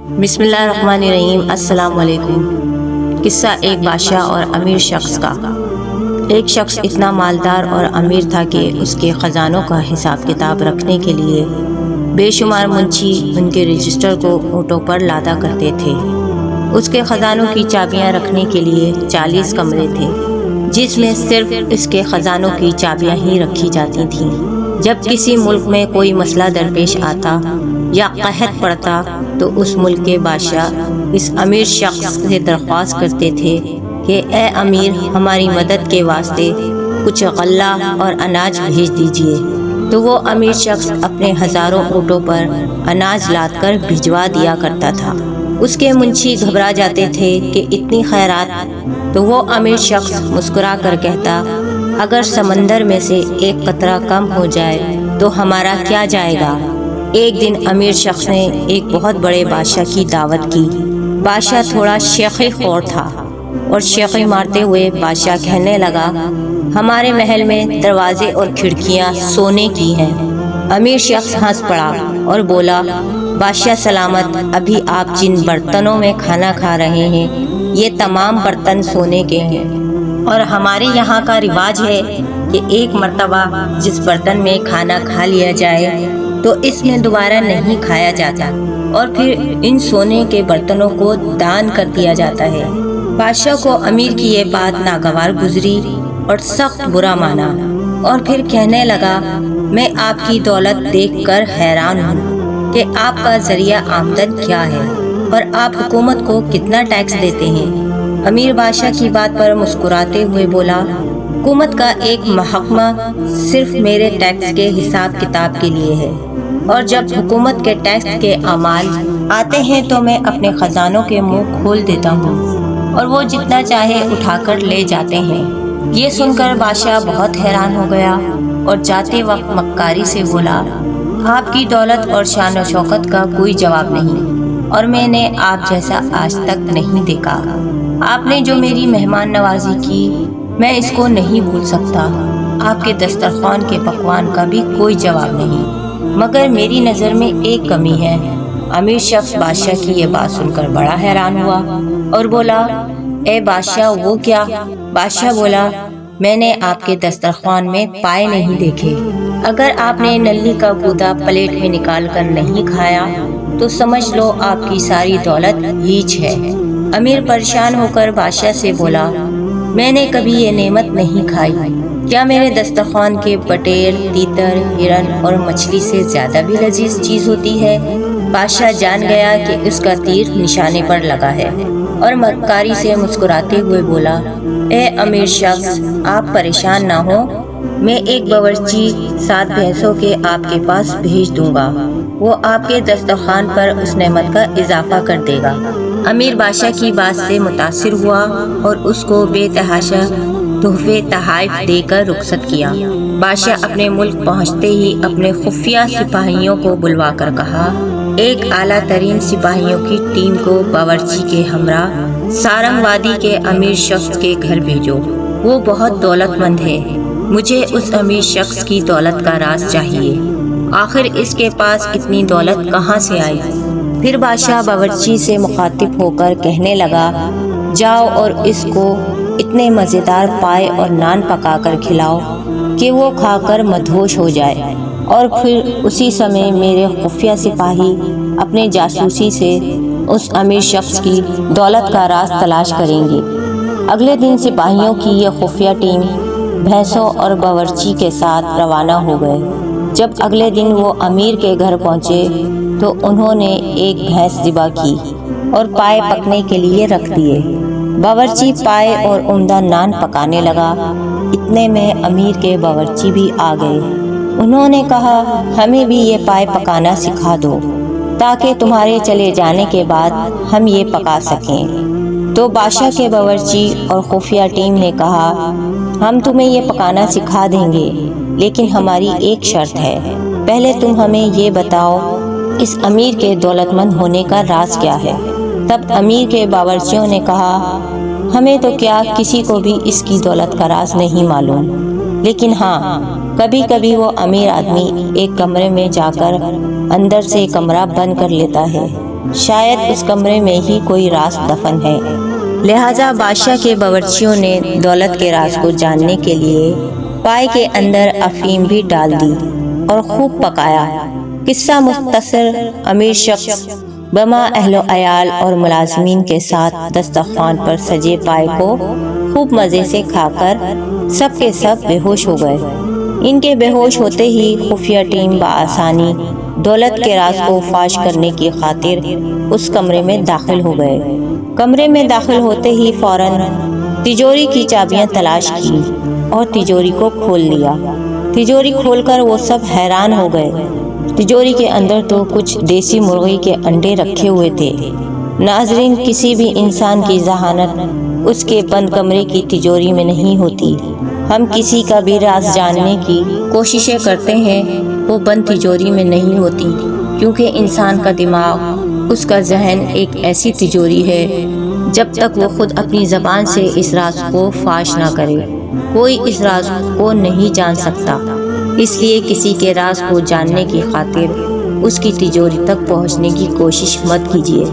بسم اللہ الرحمن الرحیم۔ السلام علیکم۔ قصہ ایک بادشاہ اور امیر شخص کا۔ ایک شخص اتنا مالدار اور امیر تھا کہ اس کے خزانوں کا حساب کتاب رکھنے کے لیے بے شمار منشی ان کے رجسٹر کو اونٹوں پر لادا کرتے تھے۔ اس کے خزانوں کی چابیاں رکھنے کے لیے 40 کمرے تھے، جس میں صرف اس کے خزانوں کی چابیاں ہی رکھی جاتی تھیں۔ جب کسی ملک میں کوئی مسئلہ درپیش آتا یا قحط پڑتا تو اس ملک کے بادشاہ اس امیر شخص سے درخواست کرتے تھے کہ اے امیر، ہماری مدد کے واسطے کچھ غلہ اور اناج بھیج دیجیے، تو وہ امیر شخص اپنے ہزاروں اونٹوں پر اناج لاد کر بھجوا دیا کرتا تھا۔ اس کے منشی گھبرا جاتے تھے کہ اتنی خیرات، تو وہ امیر شخص مسکرا کر کہتا، اگر سمندر میں سے ایک قطرہ کم ہو جائے تو ہمارا کیا جائے گا۔ ایک دن امیر شخص نے ایک بہت بڑے بادشاہ کی دعوت کی۔ بادشاہ تھوڑا شیخی خور تھا اور شیخی مارتے ہوئے بادشاہ کہنے لگا، ہمارے محل میں دروازے اور کھڑکیاں سونے کی ہیں۔ امیر شخص ہنس پڑا اور بولا، بادشاہ سلامت، ابھی آپ جن برتنوں میں کھانا کھا رہے ہیں یہ تمام برتن سونے کے ہیں، اور ہمارے یہاں کا رواج ہے کہ ایک مرتبہ جس برتن میں کھانا کھا لیا جائے تو اس میں دوبارہ نہیں کھایا جاتا، اور پھر ان سونے کے برتنوں کو دان کر دیا جاتا ہے۔ بادشاہ کو امیر کی یہ بات ناگوار گزری اور سخت برا مانا، اور پھر کہنے لگا، میں آپ کی دولت دیکھ کر حیران ہوں کہ آپ کا ذریعہ آمدن کیا ہے اور آپ حکومت کو کتنا ٹیکس دیتے ہیں۔ امیر بادشاہ کی بات پر مسکراتے ہوئے بولا، حکومت کا ایک محکمہ صرف میرے ٹیکس کے حساب کتاب کے لیے ہے، اور جب حکومت کے ٹیکس کے اعمال آتے ہیں تو میں اپنے خزانوں کے منہ کھول دیتا ہوں اور وہ جتنا چاہے اٹھا کر لے جاتے ہیں۔ یہ سن کر بادشاہ بہت حیران ہو گیا اور جاتے وقت مکاری سے بولا، آپ کی دولت اور شان و شوکت کا کوئی جواب نہیں، اور میں نے آپ جیسا آج تک نہیں دیکھا۔ آپ نے جو میری مہمان نوازی کی میں اس کو نہیں بھول سکتا۔ آپ کے دسترخوان کے پکوان کا بھی کوئی جواب نہیں، مگر میری نظر میں ایک کمی ہے۔ امیر شخص بادشاہ کی یہ بات سن کر بڑا حیران ہوا اور بولا، اے بادشاہ وہ کیا؟ بادشاہ بولا، میں نے آپ کے دسترخوان میں پائے نہیں دیکھے۔ اگر آپ نے نلی کا گودا پلیٹ میں نکال کر نہیں کھایا تو سمجھ لو آپ کی ساری دولت ہیچ ہے۔ امیر پریشان ہو کر بادشاہ سے بولا، میں نے کبھی یہ نعمت نہیں کھائی، کیا میرے دسترخوان کے بٹیر، تیتر، ہرن اور مچھلی سے زیادہ بھی لذیذ چیز ہوتی ہے؟ بادشاہ جان گیا کہ اس کا تیر نشانے پر لگا ہے اور مکاری سے مسکراتے ہوئے بولا، اے امیر شخص، آپ پریشان نہ ہو، میں ایک باورچی 7 بھینسوں کے آپ کے پاس بھیج دوں گا، وہ آپ کے دسترخوان پر اس نعمت کا اضافہ کر دے گا۔ امیر بادشاہ کی بات سے متاثر ہوا اور اس کو بے تحاشا تحفے تحائف دے کر رخصت کیا۔ بادشاہ اپنے ملک پہنچتے ہی اپنے خفیہ سپاہیوں کو بلوا کر کہا، ایک اعلیٰ ترین سپاہیوں کی ٹیم کو باورچی کے ہمراہ سارنگ وادی کے امیر شخص کے گھر بھیجو، وہ بہت دولت مند ہے، مجھے اس امیر شخص کی دولت کا راز چاہیے، آخر اس کے پاس اتنی دولت کہاں سے آئی؟ پھر بادشاہ باورچی سے مخاطب ہو کر کہنے لگا، جاؤ اور اس کو اتنے مزیدار پائے اور نان پکا کر کھلاؤ کہ وہ کھا کر مدہوش ہو جائے، اور پھر اسی سمے میرے خفیہ سپاہی اپنے جاسوسی سے اس امیر شخص کی دولت کا راز تلاش کریں گے۔ اگلے دن سپاہیوں کی یہ خفیہ ٹیم بھینسوں اور باورچی کے ساتھ روانہ ہو گئے۔ جب اگلے دن وہ امیر کے گھر پہنچے تو انہوں نے ایک بھینس ذبح کی اور پائے پکنے کے لیے رکھ دیے۔ باورچی پائے اور عمدہ نان پکانے لگا۔ اتنے میں امیر کے باورچی بھی آ گئے۔ انہوں نے کہا، ہمیں بھی یہ پائے پکانا سکھا دو تاکہ تمہارے چلے جانے کے بعد ہم یہ پکا سکیں۔ تو بادشاہ کے باورچی اور خفیہ ٹیم نے کہا، ہم تمہیں یہ پکانا سکھا دیں گے، لیکن ہماری ایک شرط ہے، پہلے تم ہمیں یہ بتاؤ اس امیر کے دولت مند ہونے کا راز کیا ہے۔ تب امیر کے باورچیوں نے کہا، ہمیں تو کیا کسی کو بھی اس کی دولت کا راز نہیں معلوم، لیکن ہاں کبھی کبھی وہ امیر آدمی ایک کمرے میں جا کر اندر سے کمرہ بند کر لیتا ہے شاید اس کمرے میں ہی کوئی راز دفن ہے۔ لہٰذا بادشاہ کے باورچیوں نے دولت کے راز کو جاننے کے لیے پائے کے اندر افیم بھی ڈال دی اور خوب پکایا۔ قصہ مختصر، امیر شخص بما اہل و عیال اور ملازمین کے ساتھ دسترخوان پر سجے پائے کو خوب مزے سے کھا کر سب کے سب بے ہوش ہو گئے۔ ان کے بے ہوش ہوتے ہی خفیہ ٹیم بآسانی دولت کے راز کو فاش کرنے کی خاطر اس کمرے میں داخل ہو گئے۔ کمرے میں داخل ہوتے ہی فوراً تجوری کی چابیاں تلاش کی اور تجوری کو کھول لیا۔ تجوری کھول کر وہ سب حیران ہو گئے۔ تجوری کے اندر تو کچھ دیسی مرغی کے انڈے رکھے ہوئے تھے۔ ناظرین، کسی بھی انسان کی ذہانت اس کے بند کمرے کی تجوری میں نہیں ہوتی۔ ہم کسی کا بھی راز جاننے کی کوششیں کرتے ہیں، وہ بند تجوری میں نہیں ہوتی، کیونکہ انسان کا دماغ، اس کا ذہن ایک ایسی تجوری ہے، جب تک وہ خود اپنی زبان سے اس راز کو فاش نہ کرے، کوئی اس راز کو نہیں جان سکتا۔ اس لیے کسی کے راز کو جاننے کی خاطر اس کی تجوری تک پہنچنے کی کوشش مت کیجیے۔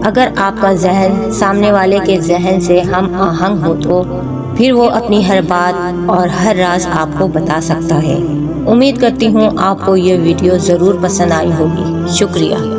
اگر آپ کا ذہن سامنے والے کے ذہن سے ہم آہنگ ہو تو پھر وہ اپنی ہر بات اور ہر راز آپ کو بتا سکتا ہے۔ امید کرتی ہوں آپ کو یہ ویڈیو ضرور پسند آئی ہوگی۔ شکریہ۔